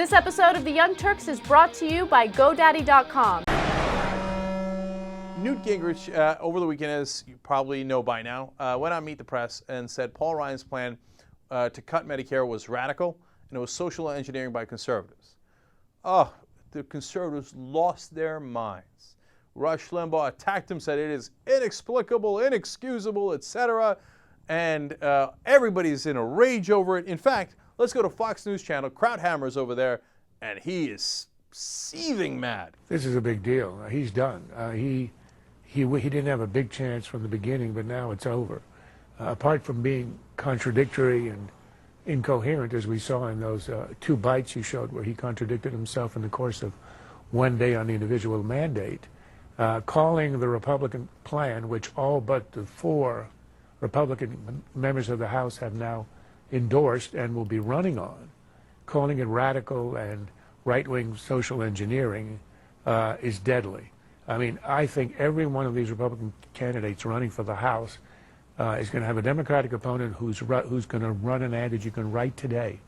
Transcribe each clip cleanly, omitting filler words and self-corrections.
This episode of The Young Turks is brought to you by GoDaddy.com. Newt Gingrich, over the weekend, as you probably know by now, went on Meet the Press and said Paul Ryan's plan to cut Medicare was radical and it was social engineering by conservatives. Oh, the conservatives lost their minds. Rush Limbaugh attacked him, said it is inexplicable, inexcusable, etc. And everybody's in a rage over it. In fact, let's go to Fox News Channel. Krauthammer's over there, and he is seething mad. This is a big deal. He's done. He didn't have a big chance from the beginning, but now it's over. Apart from being contradictory and incoherent, as we saw in those 2 bites you showed where he contradicted himself in the course of one day on the individual mandate, calling the Republican plan, which all but the 4 Republican members of the House have now endorsed and will be running on, calling it radical and right-wing social engineering is deadly. I mean, I think every one of these Republican candidates running for the House is going to have a Democratic opponent who's going to run an ad that you can write today.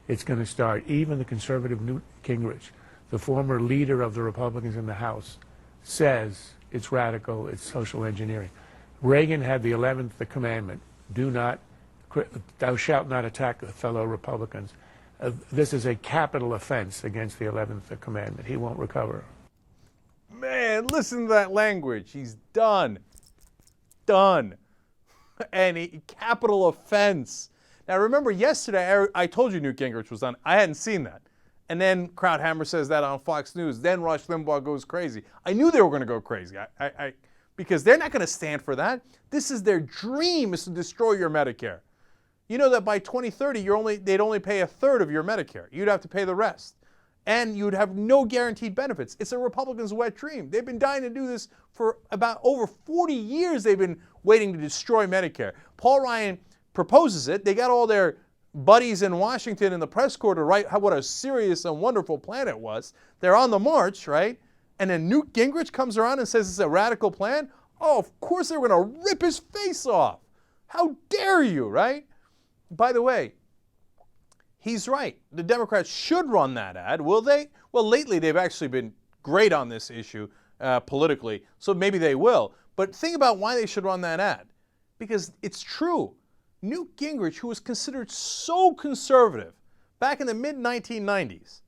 It's going to start. Even the conservative Newt Gingrich, the former leader of the Republicans in the House, says it's radical, it's social engineering. Reagan had the 11th commandment, thou shalt not attack fellow Republicans. This is a capital offense against the 11th commandment. He won't recover. Man, listen to that language. He's done. Done. And capital offense. Now remember, yesterday I told you Newt Gingrich was done. I hadn't seen that. And then Krauthammer says that on Fox News. Then Rush Limbaugh goes crazy. I knew they were going to go crazy. Because they're not going to stand for that. This is their dream, is to destroy your Medicare. You know that by 2030, they'd only pay a third of your Medicare. You'd have to pay the rest. And you'd have no guaranteed benefits. It's a Republican's wet dream. They've been dying to do this for about over 40 years. They've been waiting to destroy Medicare. Paul Ryan proposes it. They got all their buddies in Washington in the press corps to write what a serious and wonderful plan it was. They're on the march, right? And then Newt Gingrich comes around and says it's a radical plan. Oh, of course they're going to rip his face off. How dare you, right? By the way, he's right. The Democrats should run that ad. Will they? Well, lately they've actually been great on this issue politically, so maybe they will. But think about why they should run that ad. Because it's true. Newt Gingrich, who was considered so conservative back in the mid-1990s,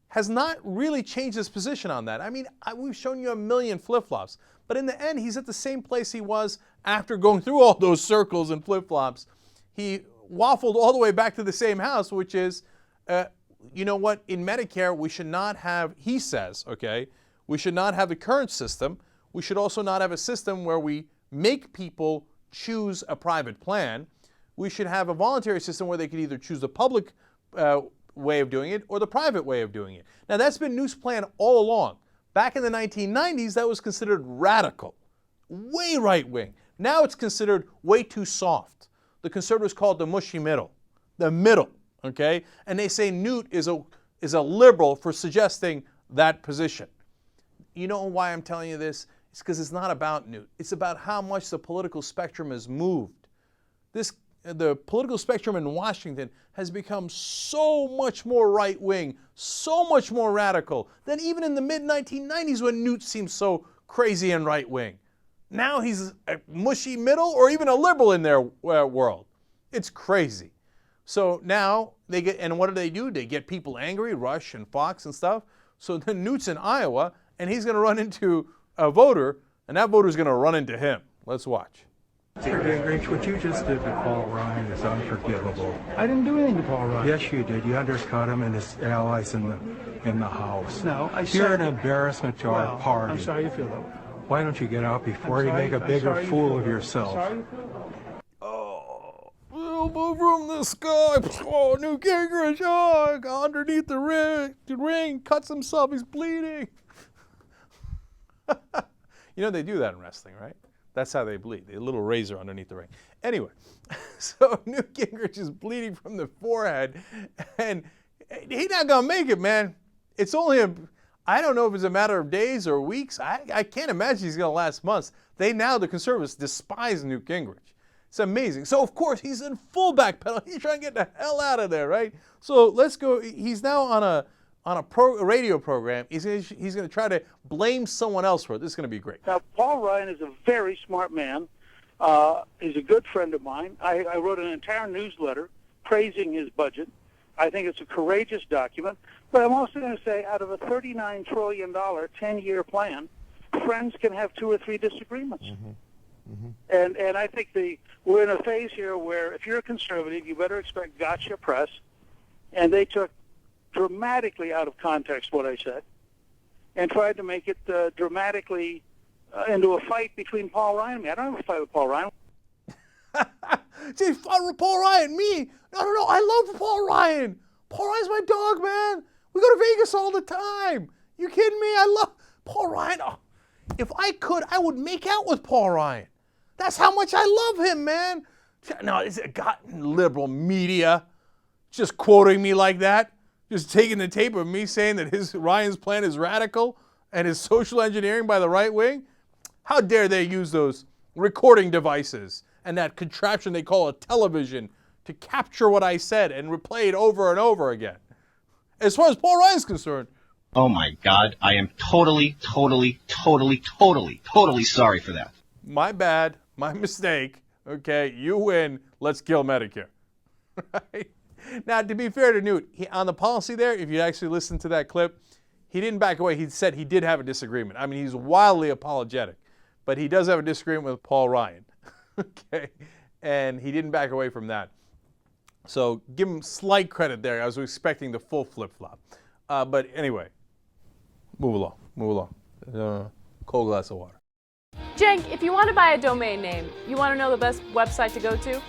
has not really changed his position on that. I mean, we've shown you a million flip-flops. But in the end, he's at the same place he was after going through all those circles and flip-flops. He waffled all the way back to the same house, which is, you know what, in Medicare, we should not have, he says, okay, we should not have the current system. We should also not have a system where we make people choose a private plan. We should have a voluntary system where they can either choose the public way of doing it or the private way of doing it. Now, that's been Newt's plan all along. Back in the 1990s, that was considered radical, way right-wing. Now it's considered way too soft. The conservatives call it the mushy middle, the middle, okay? And they say Newt is a liberal for suggesting that position. You know why I'm telling you this? It's because it's not about Newt. It's about how much the political spectrum has moved. The political spectrum in Washington has become so much more right-wing, so much more radical than even in the mid-1990s when Newt seemed so crazy and right-wing. Now he's a mushy middle or even a liberal in their world. It's crazy. So now they get, and what do? They get people angry, Rush and Fox and stuff. So then Newt's in Iowa and he's going to run into a voter and that voter's going to run into him. Let's watch. Mr. Gingrich, what you just did to Paul Ryan is unforgivable. I didn't do anything to Paul Ryan. Yes, you did. You undercut him and his allies in the House. No, I said... You're an embarrassment to our party. I'm sorry you feel that way. Why don't you get out before you make a bigger fool of yourself? Oh, elbow from the sky. Oh, Newt Gingrich. Oh, underneath the ring, cuts himself. He's bleeding. You know they do that in wrestling, right? That's how they bleed. A little razor underneath the ring. Anyway, so Newt Gingrich is bleeding from the forehead, and he's not going to make it, man. It's only I don't know if it's a matter of days or weeks. I can't imagine he's going to last months. The conservatives despise Newt Gingrich. It's amazing. So, of course, he's in full backpedal. He's trying to get the hell out of there, right? So let's go. He's now on a radio program. He's going to try to blame someone else for it. This is going to be great. Now, Paul Ryan is a very smart man. He's a good friend of mine. I wrote an entire newsletter praising his budget. I think it's a courageous document. But I'm also going to say, out of a $39 trillion 10-year plan, friends can have 2 or 3 disagreements. And I think we're in a phase here where if you're a conservative, you better expect gotcha press. And they took dramatically out of context what I said and tried to make it dramatically into a fight between Paul Ryan and me. I don't have a fight with Paul Ryan. Say, fight with Paul Ryan, me? No, I love Paul Ryan. Paul Ryan's my dog, man. We go to Vegas all the time. You kidding me? I love Paul Ryan. Oh, if I could, I would make out with Paul Ryan. That's how much I love him, man. No, it's got liberal media just quoting me like that, just taking the tape of me saying that Ryan's plan is radical and is social engineering by the right wing. How dare they use those recording devices and that contraption they call a television to capture what I said and replay it over and over again. As far as Paul Ryan's concerned, oh my God, I am totally sorry for that. My bad, my mistake. Okay, you win. Let's kill Medicare. Right? Now, to be fair to Newt, on the policy there, if you actually listen to that clip, he didn't back away. He said he did have a disagreement. I mean, he's wildly apologetic, but he does have a disagreement with Paul Ryan. Okay, and he didn't back away from that. So give him slight credit there. I was expecting the full flip-flop. But anyway, move along. Cold glass of water. Cenk, if you want to buy a domain name, you want to know the best website to go to?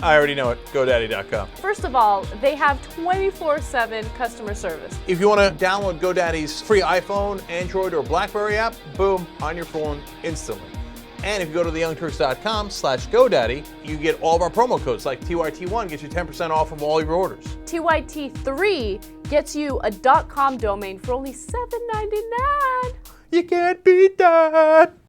I already know it. GoDaddy.com. First of all, they have 24/7 customer service. If you want to download GoDaddy's free iPhone, Android, or BlackBerry app, boom, on your phone instantly. And if you go to theyoungturks.com/GoDaddy, you get all of our promo codes, like TYT1 gets you 10% off from all of your orders. TYT3 gets you a .com domain for only $7.99. You can't beat that.